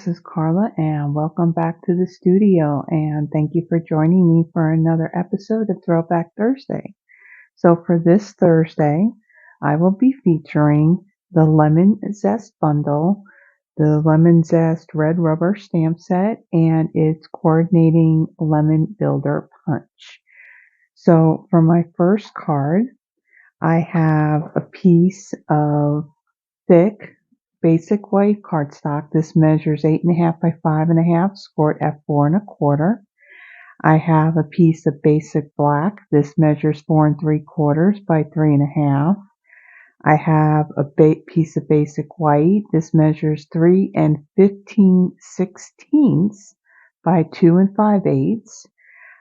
is Carla and welcome back to the studio, and thank you for joining me for another episode of Throwback Thursday. So for this Thursday, I will be featuring the Lemon Zest bundle, the Lemon Zest red rubber stamp set, and its coordinating lemon builder punch. So for my first card, I have a piece of thick basic white cardstock. This measures 8.5 by 5.5, scored F4 1/4. I have a piece of basic black. This measures 4 3/4 by 3.5. I have a piece of basic white. This measures 3 15/16 by 2 5/8.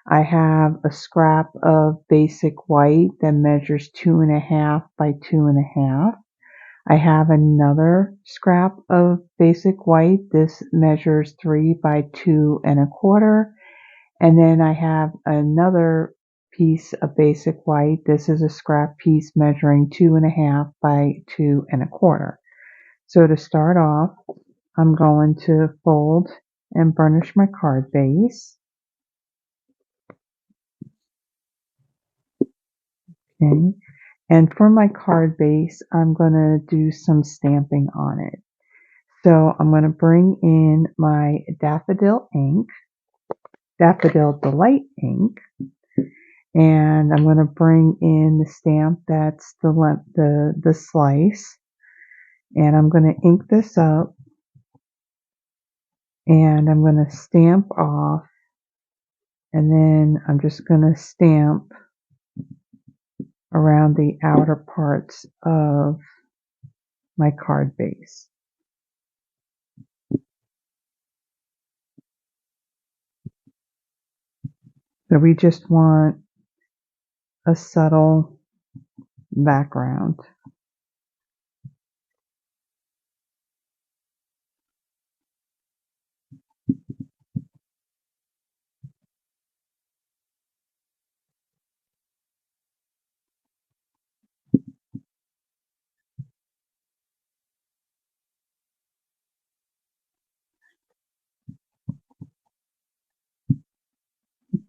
I have a scrap of basic white that measures 2.5 by 2.5. I have another scrap of basic white. This measures 3 by 2 1/4. And then I have another piece of basic white. This is a scrap piece measuring 2.5 by 2 1/4. So to start off, I'm going to fold and burnish my card base. Okay. And for my card base, I'm going to do some stamping on it. So I'm going to bring in my Daffodil ink, Daffodil Delight ink, and I'm going to bring in the stamp that's the slice, and I'm going to ink this up, and I'm going to stamp off, and then I'm just going to stamp around the outer parts of my card base. So we just want a subtle background.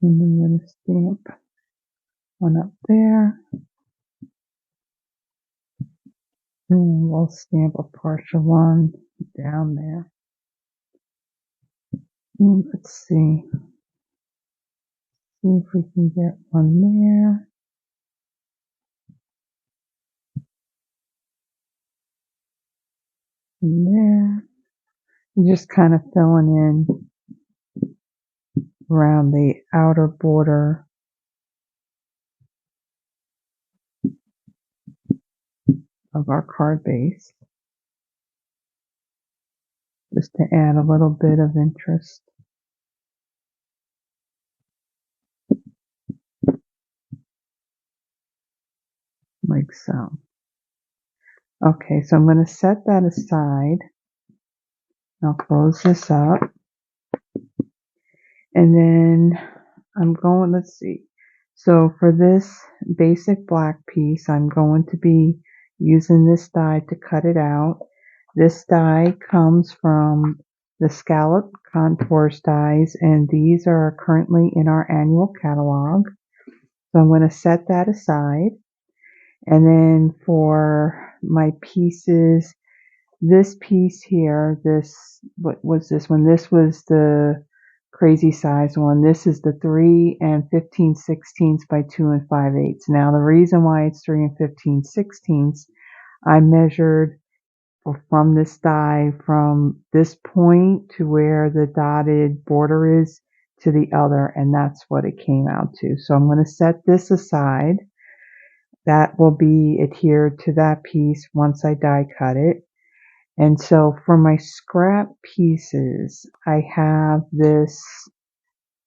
And I'm going to stamp one up there. And we'll stamp a partial one down there. And let's see. See if we can get one there. And there. And just kind of filling in around the outer border of our card base, just to add a little bit of interest. Like so. Okay, so I'm going to set that aside. I'll close this up. And then I'm going, let's see. So for this basic black piece, I'm going to be using this die to cut it out. This die comes from the Scallop Contours dies, and these are currently in our annual catalog. So I'm going to set that aside. And then for my pieces, this piece here, what was this one? This was the crazy size one. This is the 3 15/16 by 2 5/8. Now the reason why it's 3 15/16, I measured from this die from this point to where the dotted border is to the other, and that's what it came out to. So I'm going to set this aside. That will be adhered to that piece once I die cut it. And so for my scrap pieces, I have this,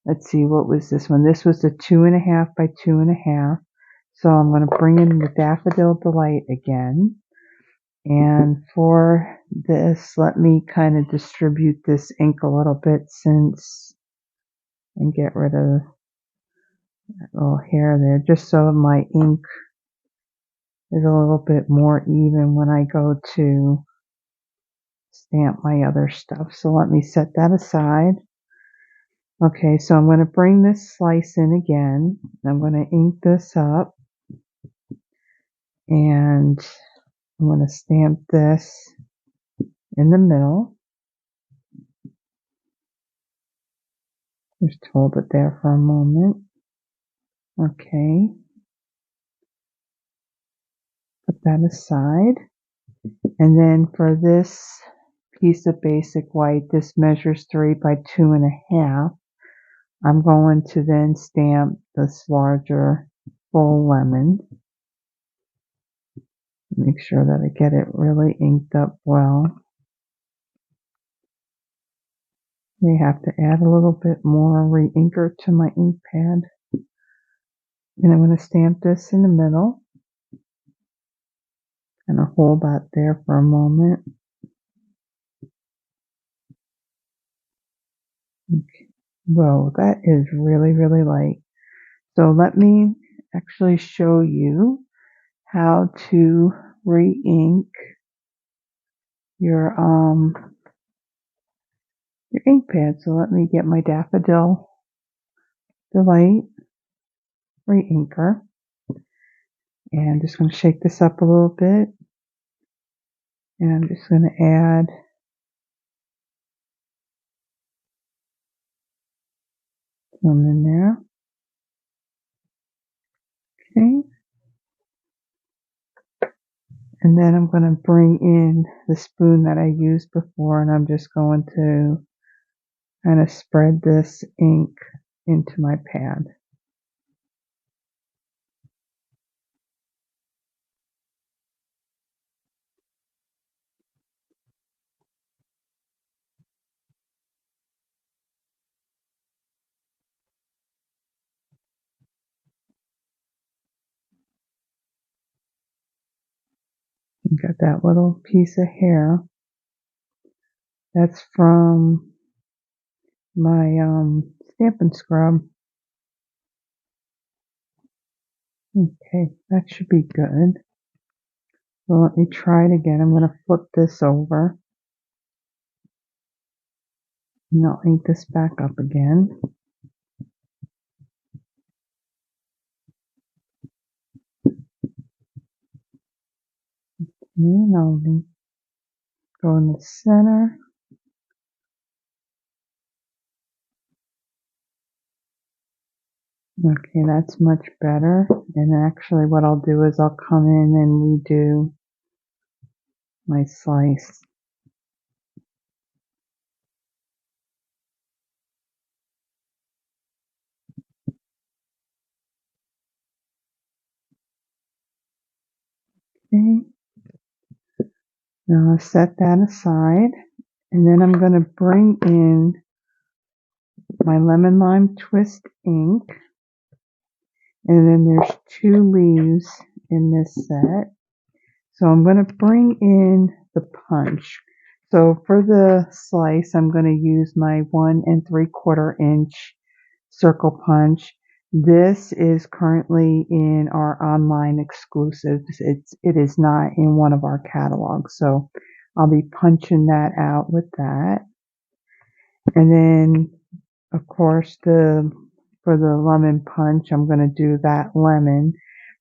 let's see, what was this one? This was the 2.5 by 2.5. So I'm going to bring in the Daffodil Delight again. And for this, let me kind of distribute this ink a little bit and get rid of that little hair there, just so my ink is a little bit more even when I go to stamp my other stuff. So let me set that aside. Okay, so I'm going to bring this slice in again. I'm going to ink this up, and I'm going to stamp this in the middle. Just hold it there for a moment. Okay, put that aside. And then for this piece of basic white, this measures 3 by 2.5. I'm going to then stamp this larger full lemon. Make sure that I get it really inked up well. May have to add a little bit more re-inker to my ink pad. And I'm going to stamp this in the middle. And I'll hold that there for a moment. Okay. Whoa, that is really, really light. So let me actually show you how to re-ink your ink pad. So let me get my Daffodil Delight re-inker. And I'm just going to shake this up a little bit. And I'm just going to add some in there. Okay. And then I'm going to bring in the spoon that I used before, and I'm just going to kind of spread this ink into my pad. Got that little piece of hair. That's from my Stampin' Scrub. Okay, that should be good. So let me try it again. I'm going to flip this over. And I'll ink this back up again. And I'll go in the center. Okay, that's much better. And actually what I'll do is I'll come in and redo my slice. Okay. Now I'll set that aside. And then I'm going to bring in my Lemon Lime Twist ink. And then there's 2 leaves in this set. So I'm going to bring in the punch. So for the slice, I'm going to use my 1 3/4 inch circle punch. This is currently in our online exclusives. It is not in one of our catalogs. So I'll be punching that out with that. And then, of course, for the lemon punch, I'm going to do that lemon.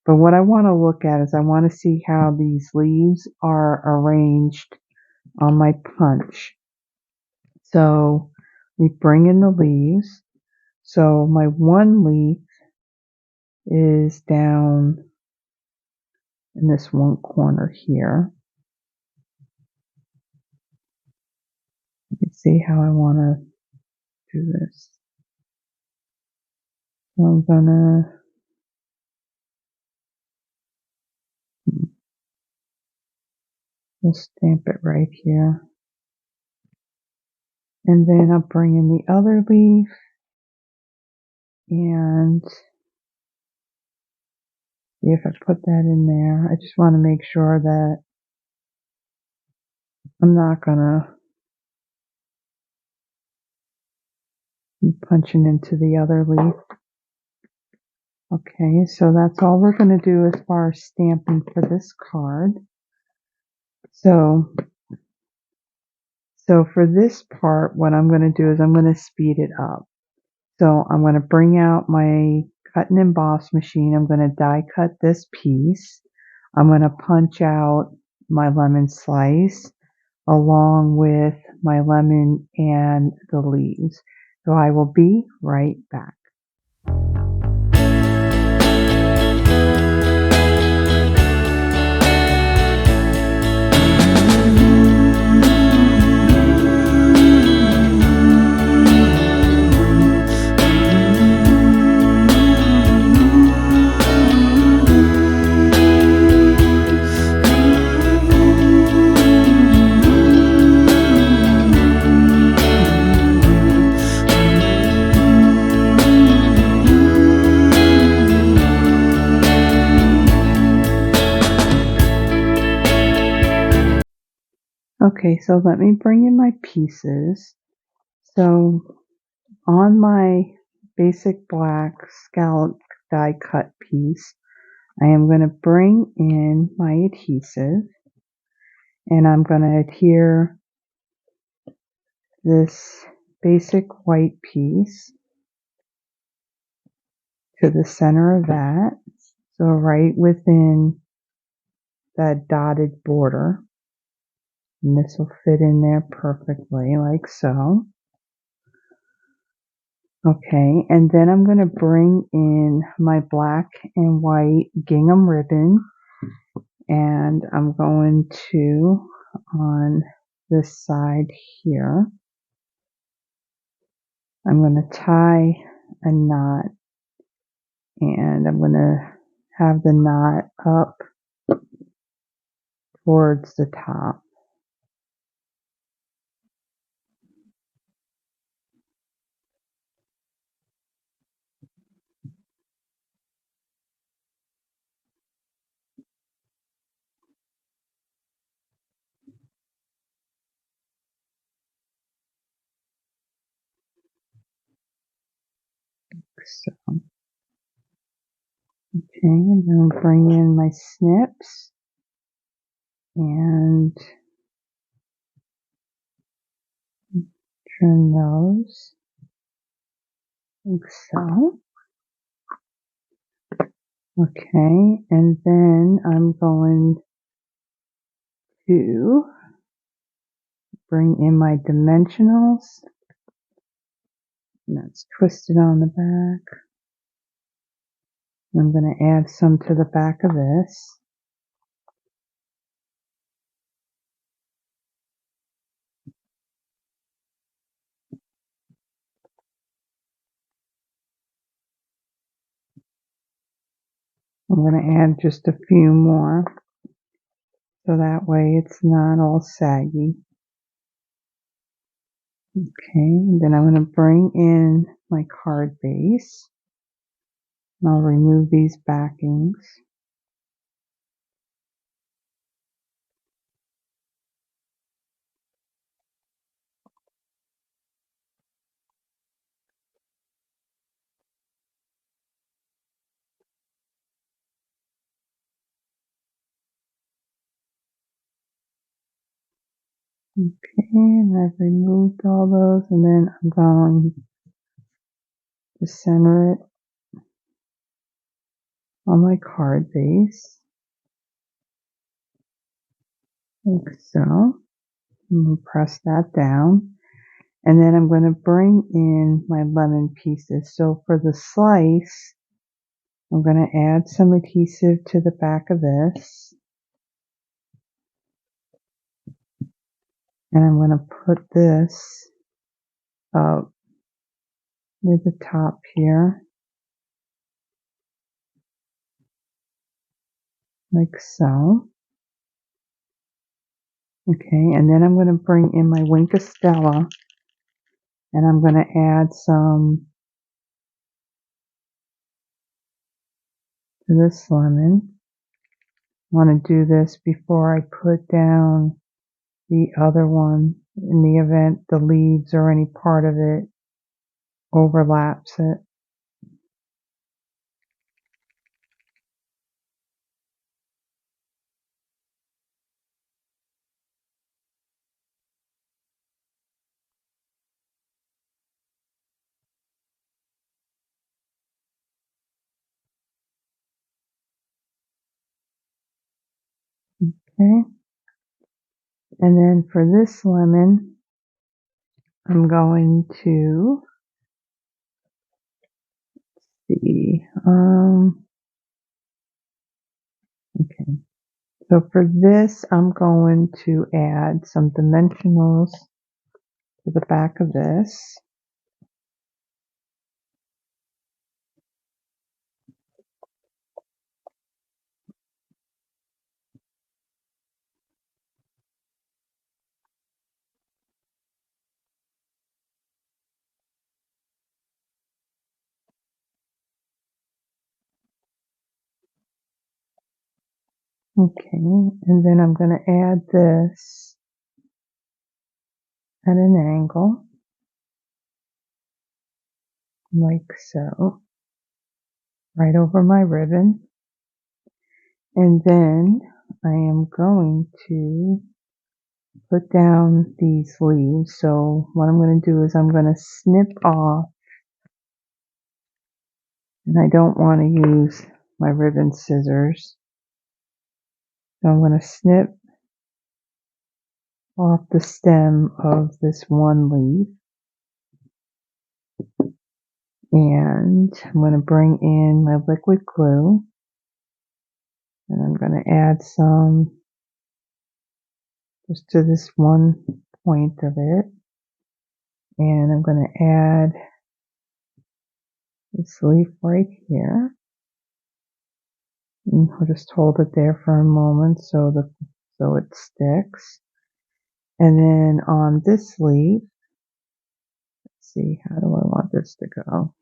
But what I want to look at is I want to see how these leaves are arranged on my punch. So we bring in the leaves. So my 1 leaf is down in this one corner here. Let me see how I want to do this. So I'm gonna we'll stamp it right here. And then I'll bring in the other leaf and see if I put that in there. I just want to make sure that I'm not gonna be punching into the other leaf. Okay, so that's all we're going to do as far as stamping for this card. So So for this part, what I'm going to do is I'm going to speed it up. So I'm going to bring out my cut and emboss machine. I'm going to die cut this piece. I'm going to punch out my lemon slice along with my lemon and the leaves. So I will be right back. Okay, so let me bring in my pieces. So on my basic black scallop die cut piece, I am going to bring in my adhesive and I'm going to adhere this basic white piece to the center of that. So right within that dotted border. And this will fit in there perfectly like so. Okay, and then I'm going to bring in my black and white gingham ribbon and I'm going to, on this side here, I'm going to tie a knot and I'm going to have the knot up towards the top. So, okay, and then I'll bring in my snips and trim those like so. Okay, and then I'm going to bring in my dimensionals. And that's twisted on the back. I'm going to add some to the back of this. I'm going to add just a few more so that way it's not all saggy. Okay, and then I'm going to bring in my card base. And I'll remove these backings. Okay, and I've removed all those, and then I'm going to center it on my card base, like so. I'm going to press that down, and then I'm going to bring in my lemon pieces. So for the slice, I'm going to add some adhesive to the back of this, and I'm going to put this up near the top here, like so. Okay, and then I'm going to bring in my Wink of Stella, and I'm going to add some to this lemon. I want to do this before I put down the other one in the event the leaves or any part of it overlaps it. Okay. And then for this lemon, I'm going to see. Okay. So for this, I'm going to add some dimensionals to the back of this. Okay, and then I'm going to add this at an angle, like so, right over my ribbon. And then I am going to put down these leaves. So what I'm going to do is I'm going to snip off, and I don't want to use my ribbon scissors. So I'm going to snip off the stem of this one leaf, and I'm going to bring in my liquid glue, and I'm going to add some just to this one point of it, and I'm going to add this leaf right here, and I'll just hold it there for a moment so it sticks. And then on this leaf, let's see, how do I want this to go?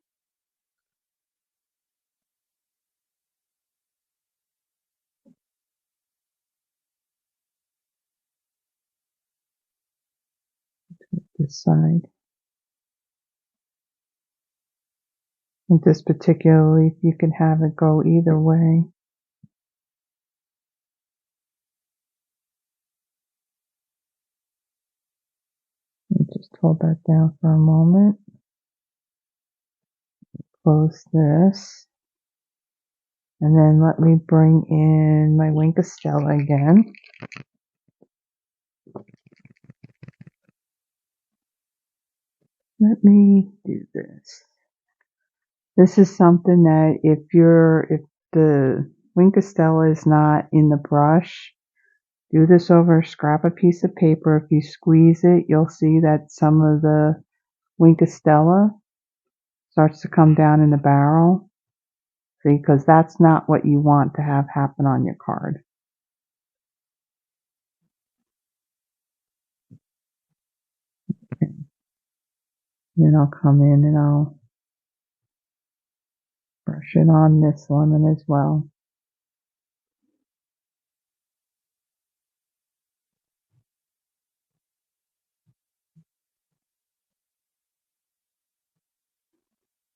This side. With this particular leaf, you can have it go either way. Just hold that down for a moment. Close this. And then let me bring in my Winkostella again. Let me do this. This is something that if the Winkostella is not in the brush, do this over a scrap a piece of paper. If you squeeze it, you'll see that some of the Winkostella starts to come down in the barrel. See, because that's not what you want to have happen on your card. Okay. Then I'll come in and I'll brush it on this lemon as well.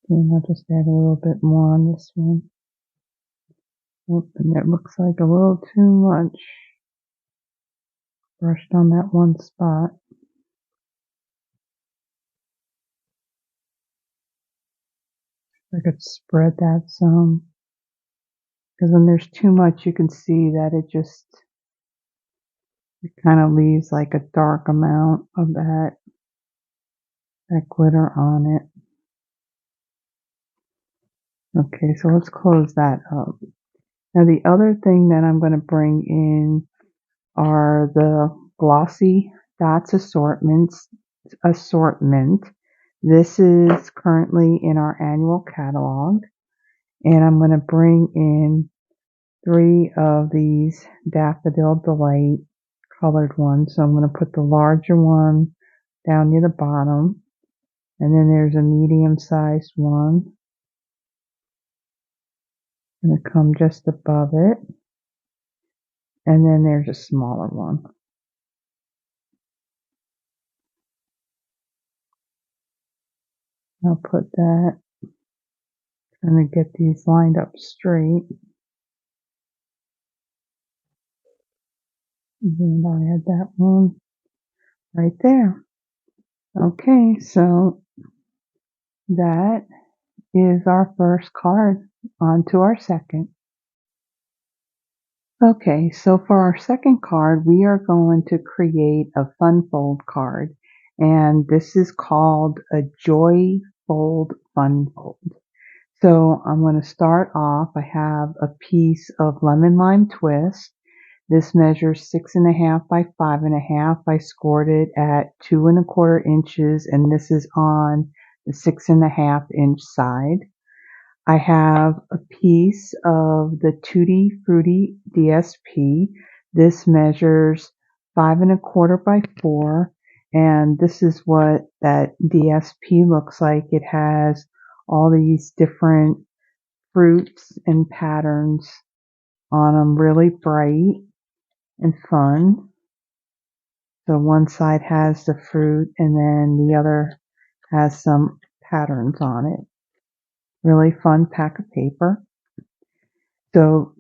And I'll just add a little bit more on this one. Oop, and it looks like a little too much brushed on that one spot. I could spread that some, because when there's too much, you can see that it kind of leaves like a dark amount of that glitter on it. Okay, so let's close that up. Now the other thing that I'm going to bring in are the glossy dots assortment. This is currently in our annual catalog, and I'm going to bring in 3 of these Daffodil Delight colored ones. So I'm going to put the larger one down near the bottom, and then there's a medium-sized one going to come just above it, and then there's a smaller one. I'll put that, trying to get these lined up straight. And I'll add that one right there. Okay, so that is our first card. On to our second. Okay, so for our second card, we are going to create a fun fold card. And this is called a Joy Fold Fun Fold. So I'm going to start off. I have a piece of lemon lime twist. This measures 6.5 by 5.5. I scored it at 2¼ inches, and this is on the 6.5 inch side. I have a piece of the Tutti-Frutti DSP. This measures 5¼ by 4, and this is what that DSP looks like. It has all these different fruits and patterns on them, really bright and fun. So one side has the fruit and then the other has some patterns on it. Really fun pack of paper. So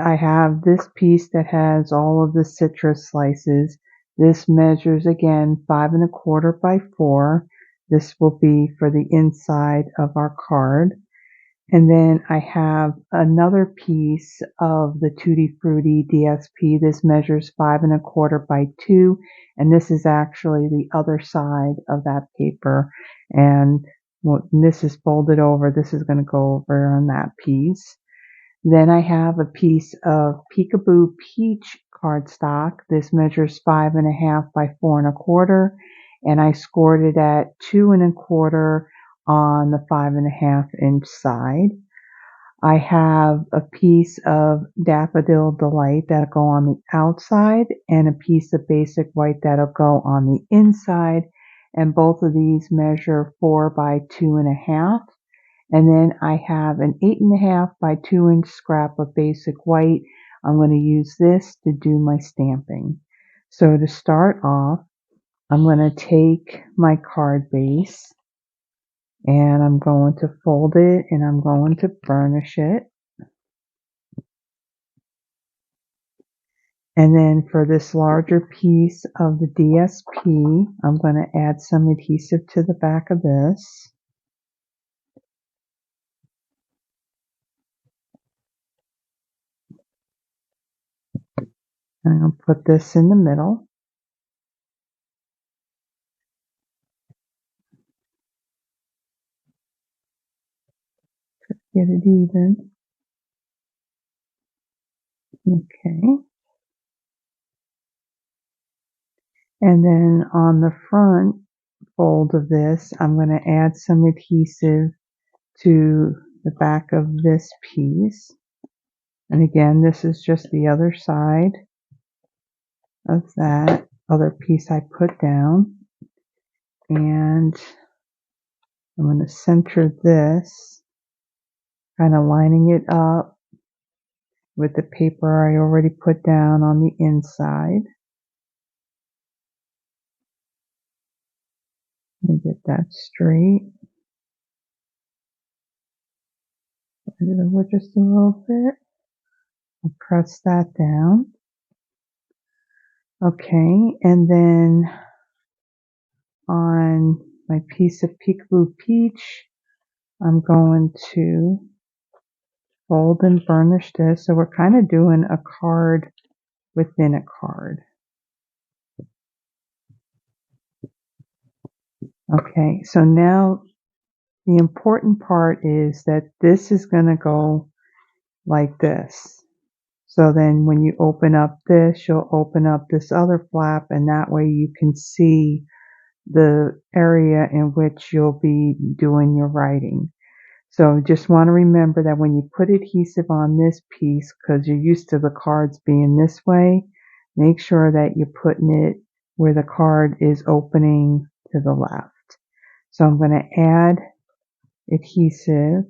I have this piece that has all of the citrus slices. This measures again 5¼ by 4. This will be for the inside of our card. And then I have another piece of the Tutti-Frutti DSP. This measures 5¼ by 2, and this is actually the other side of that paper. And when this is folded over, this is going to go over on that piece. Then I have a piece of Peekaboo Peach cardstock. This measures 5.5 by 4¼ and I scored it at 2¼ on the 5.5 inch side. I have a piece of Daffodil Delight that'll go on the outside and a piece of Basic White that'll go on the inside, and both of these measure 4 by 2.5. And then I have an 8.5 by 2 inch scrap of Basic White. I'm going to use this to do my stamping. So to start off, I'm going to take my card base and I'm going to fold it and I'm going to burnish it. And then for this larger piece of the DSP, I'm going to add some adhesive to the back of this. And I'll put this in the middle. Get it even. Okay. And then on the front fold of this, I'm going to add some adhesive to the back of this piece. And again, this is just the other side of that other piece I put down. And I'm going to center this, kind of lining it up with the paper I already put down on the inside. Let me get that straight. Put it over just a little bit. I'll press that down. Okay, and then on my piece of Peekaboo Peach, I'm going to fold and burnish this. So we're kind of doing a card within a card. Okay, so now the important part is that this is going to go like this. So then when you open up this, you'll open up this other flap, and that way you can see the area in which you'll be doing your writing. So just want to remember that when you put adhesive on this piece, because you're used to the cards being this way, make sure that you're putting it where the card is opening to the left. So I'm going to add adhesive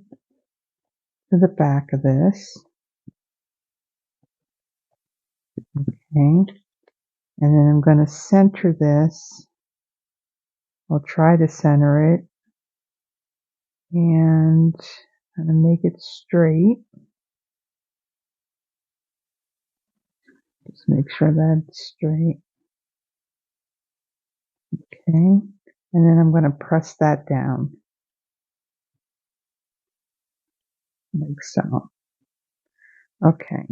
to the back of this. Okay. And then I'm going to center this. I'll try to center it. And I'm going to make it straight. Just make sure that's straight. Okay. And then I'm going to press that down. Like so. Okay.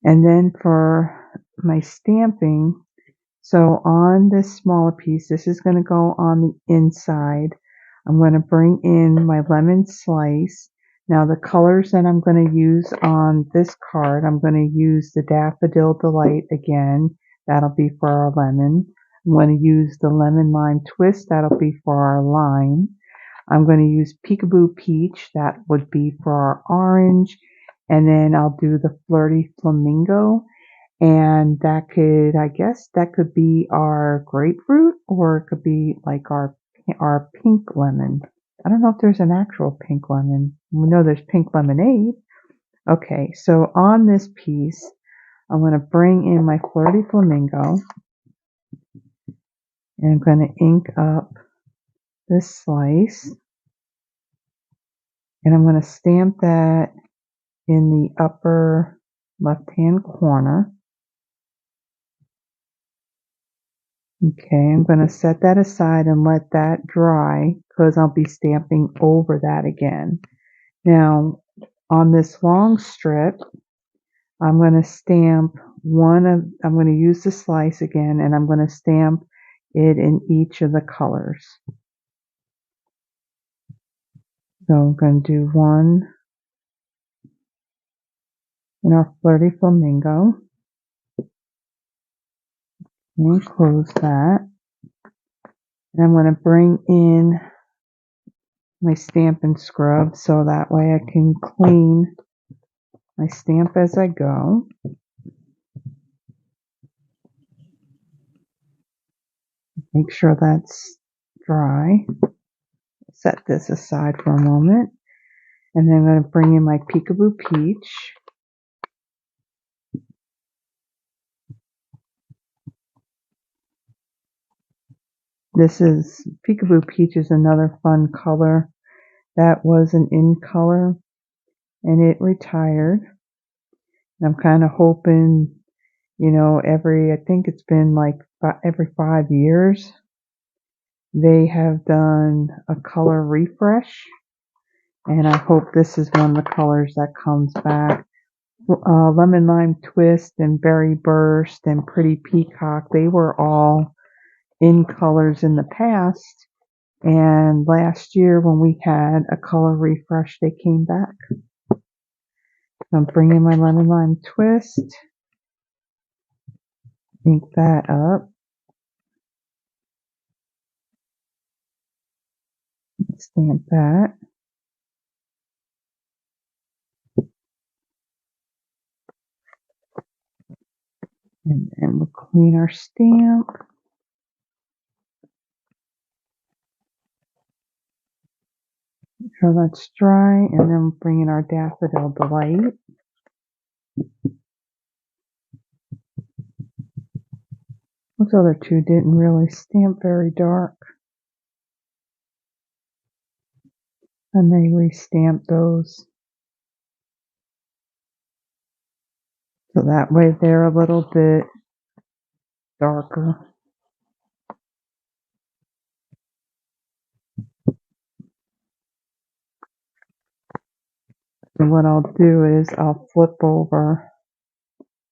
And then for my stamping, so on this smaller piece, this is going to go on the inside. I'm going to bring in my lemon slice. Now the colors that I'm going to use on this card, I'm going to use the Daffodil Delight again. That'll be for our lemon. I'm going to use the Lemon Lime Twist. That'll be for our lime. I'm going to use Peekaboo Peach. That would be for our orange. And then I'll do the Flirty Flamingo. And that could, I guess, that could be our grapefruit, or it could be like our pink lemon. I don't know if there's an actual pink lemon. We know there's pink lemonade. Okay, so on this piece, I'm going to bring in my Flirty Flamingo, and I'm going to ink up this slice, and I'm going to stamp that in the upper left-hand corner. Okay, I'm going to set that aside and let that dry because I'll be stamping over that again. Now, on this long strip, I'm going to stamp I'm going to use the slice again, and I'm going to stamp it in each of the colors. So I'm going to do one in our Flirty Flamingo, and close that. And I'm going to bring in my Stampin' Scrub so that way I can clean my stamp as I go. Make sure that's dry. Set this aside for a moment. And then I'm going to bring in my Peekaboo Peach. Peekaboo Peach is another fun color. That was an in color and it retired. And I'm kind of hoping, I think it's been like every 5 years, they have done a color refresh. And I hope this is one of the colors that comes back. Lemon Lime Twist and Berry Burst and Pretty Peacock, they were all in colors in the past. And last year when we had a color refresh, they came back. So I'm bringing my Lemon Lime Twist, ink that up, stamp that. And then we'll clean our stamp. Make sure that's dry. And then we'll bring in our Daffodil Delight. Those other two didn't really stamp very dark. I may restamp those. So that way they're a little bit darker. And what I'll do is I'll flip over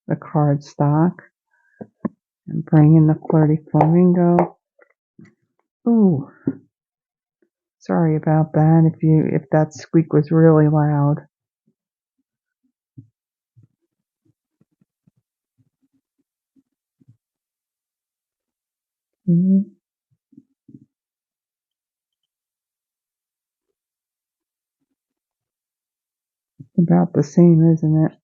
the cardstock and bring in the Flirty Flamingo. Ooh, sorry about that if that squeak was really loud. Okay. About the same, isn't it?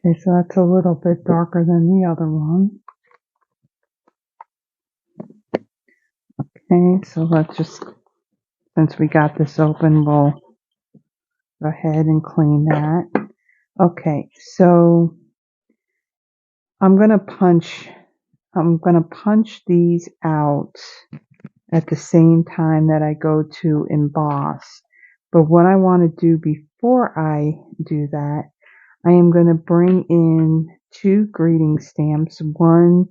Okay, so that's a little bit darker than the other one. Okay, so let's just, since we got this open, we'll go ahead and clean that. Okay, so I'm gonna punch these out at the same time that I go to emboss. But what I want to do before I do that, I am going to bring in 2 greeting stamps. One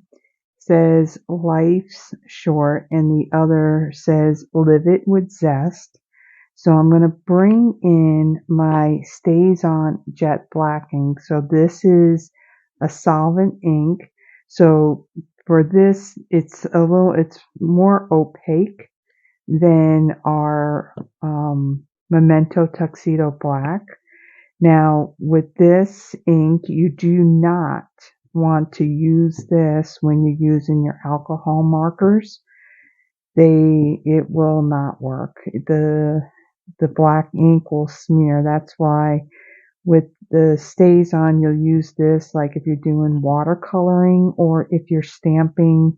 says Life's Short and the other says Live It with Zest. So I'm going to bring in my Stays On Jet Black ink. So this is a solvent ink. So for this, it's more opaque than our Memento Tuxedo Black. Now, with this ink, you do not want to use this when you're using your alcohol markers. It will not work. The black ink will smear. That's why with the Stays On, you'll use this like if you're doing watercoloring or if you're stamping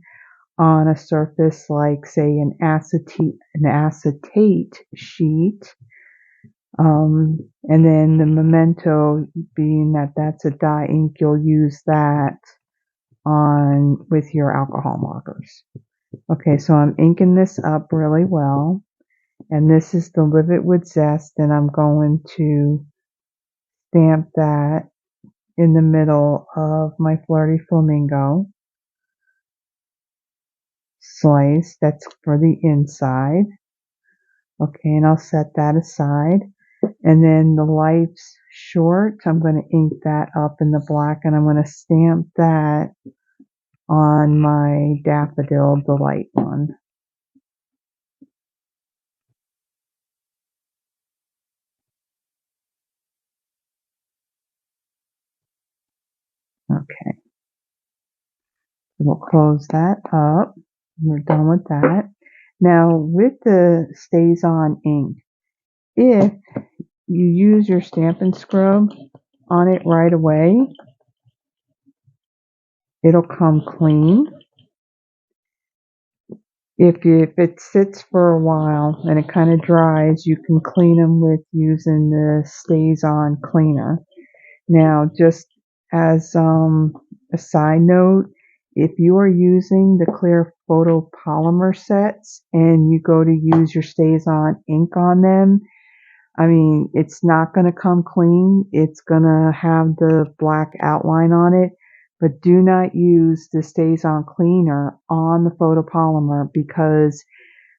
on a surface like, say, an acetate sheet. And then the Memento, being that that's a dye ink, you'll use that on with your alcohol markers. Okay, so I'm inking this up really well. And this is the Live It with Zest, and I'm going to stamp that in the middle of my Flirty Flamingo slice. That's for the inside. Okay, and I'll set that aside. And then the Life's Short, I'm going to ink that up in the black, and I'm going to stamp that on my Daffodil Delight one. Okay, we'll close that up. We're done with that. Now, with the Stays On ink, if you use your Stampin' Scrub on it right away, it'll come clean. If it sits for a while and it kind of dries, you can clean them with using the Stays On cleaner. Now, just as a side note, if you are using the clear photopolymer sets and you go to use your Stays On ink on them, I mean, it's not going to come clean. It's going to have the black outline on it. But do not use the Stays On cleaner on the photopolymer because,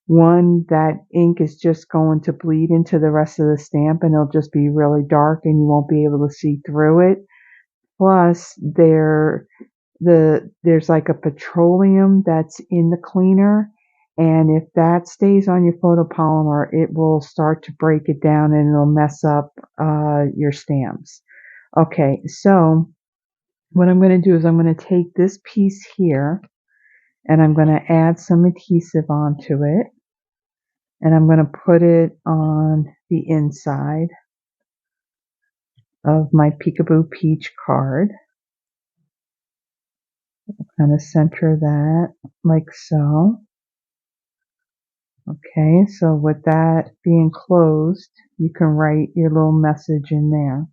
one, that ink is just going to bleed into the rest of the stamp and it'll just be really dark and you won't be able to see through it. Plus, there's like a petroleum that's in the cleaner, and if that stays on your photopolymer, it will start to break it down and it'll mess up your stamps. Okay, so what I'm going to do is I'm going to take this piece here and I'm going to add some adhesive onto it, and I'm going to put it on the inside of my Peekaboo Peach card. Kind of center that like so. Okay, so with that being closed, you can write your little message in there.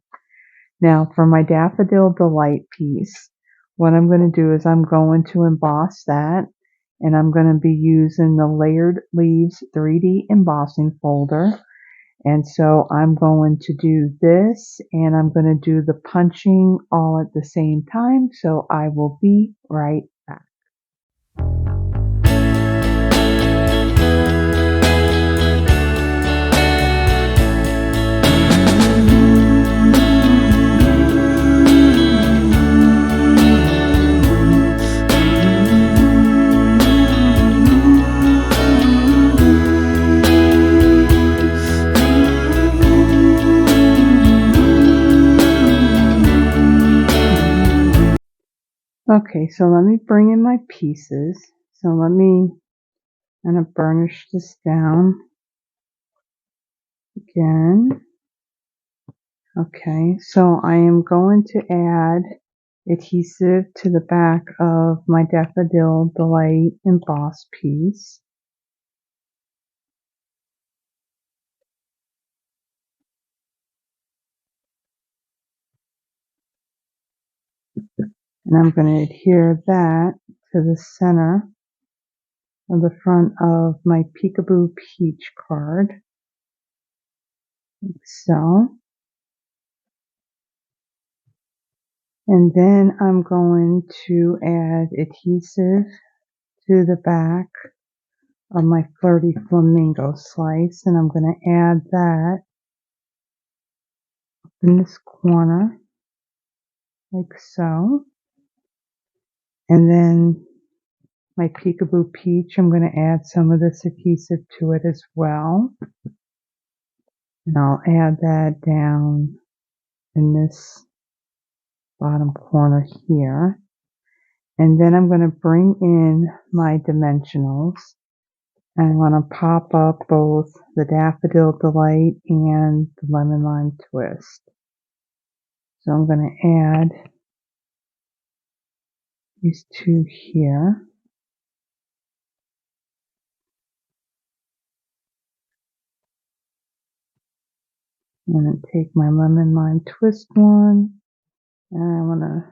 Now for my Daffodil Delight piece, what I'm going to do is I'm going to emboss that, and I'm going to be using the Layered Leaves 3D embossing folder. And so I'm going to do this, and I'm going to do the punching all at the same time. So I will be right back. Okay, so let me bring in my pieces. So I'm gonna burnish this down again. Okay, so I am going to add adhesive to the back of my Daffodil Delight emboss piece. And I'm going to adhere that to the center of the front of my Peekaboo Peach card, like so. And then I'm going to add adhesive to the back of my Flirty Flamingo slice, and I'm going to add that in this corner, like so. And then my Peekaboo Peach, I'm going to add some of this adhesive to it as well. And I'll add that down in this bottom corner here. And then I'm going to bring in my dimensionals. And I'm going to pop up both the Daffodil Delight and the Lemon Lime Twist. So I'm going to add these two here. I'm going to take my Lemon Lime Twist one, and I'm going to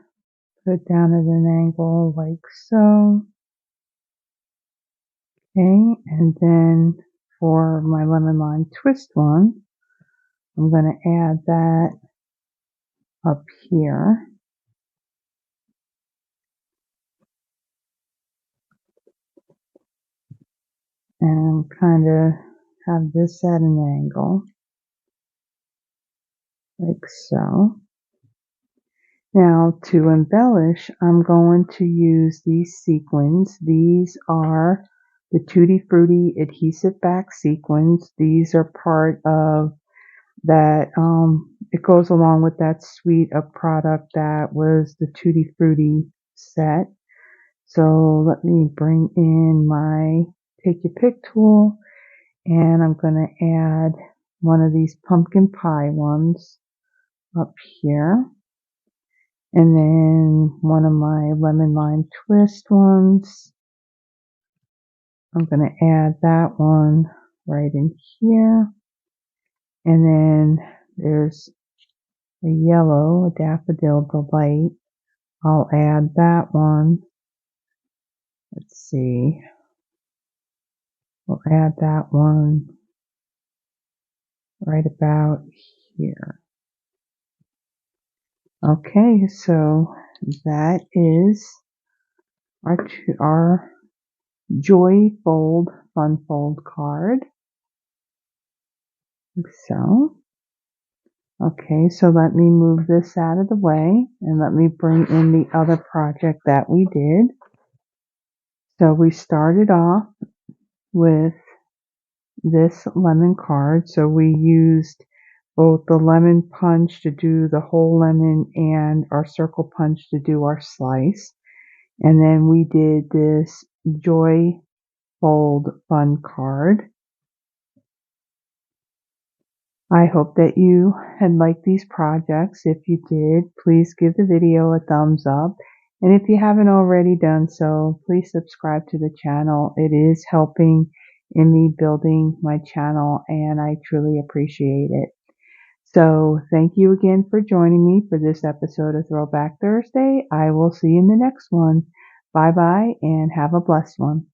put it down at an angle like so. Okay, and then for my Lemon Lime Twist one, I'm going to add that up here. And kind of have this at an angle, like so. Now to embellish, I'm going to use these sequins. These are the Tutti-Frutti adhesive back sequins. These are part of that, it goes along with that suite of product that was the Tutti-Frutti set. So let me bring in my Take Your Pick tool, and I'm going to add one of these pumpkin pie ones up here. And then one of my Lemon Lime Twist ones. I'm going to add that one right in here. And then there's a yellow, a Daffodil Delight. I'll add that one. Let's see. We'll add that one right about here. Okay, so that is our Joy Fold Fun Fold card. Like so. Okay, so let me move this out of the way and let me bring in the other project that we did. So we started off with this lemon card. So we used both the lemon punch to do the whole lemon and our circle punch to do our slice. And then we did this Joy Fold Fun card. I hope that you had liked these projects. If you did, please give the video a thumbs up. And if you haven't already done so, please subscribe to the channel. It is helping in me building my channel, and I truly appreciate it. So thank you again for joining me for this episode of Throwback Thursday. I will see you in the next one. Bye bye and have a blessed one.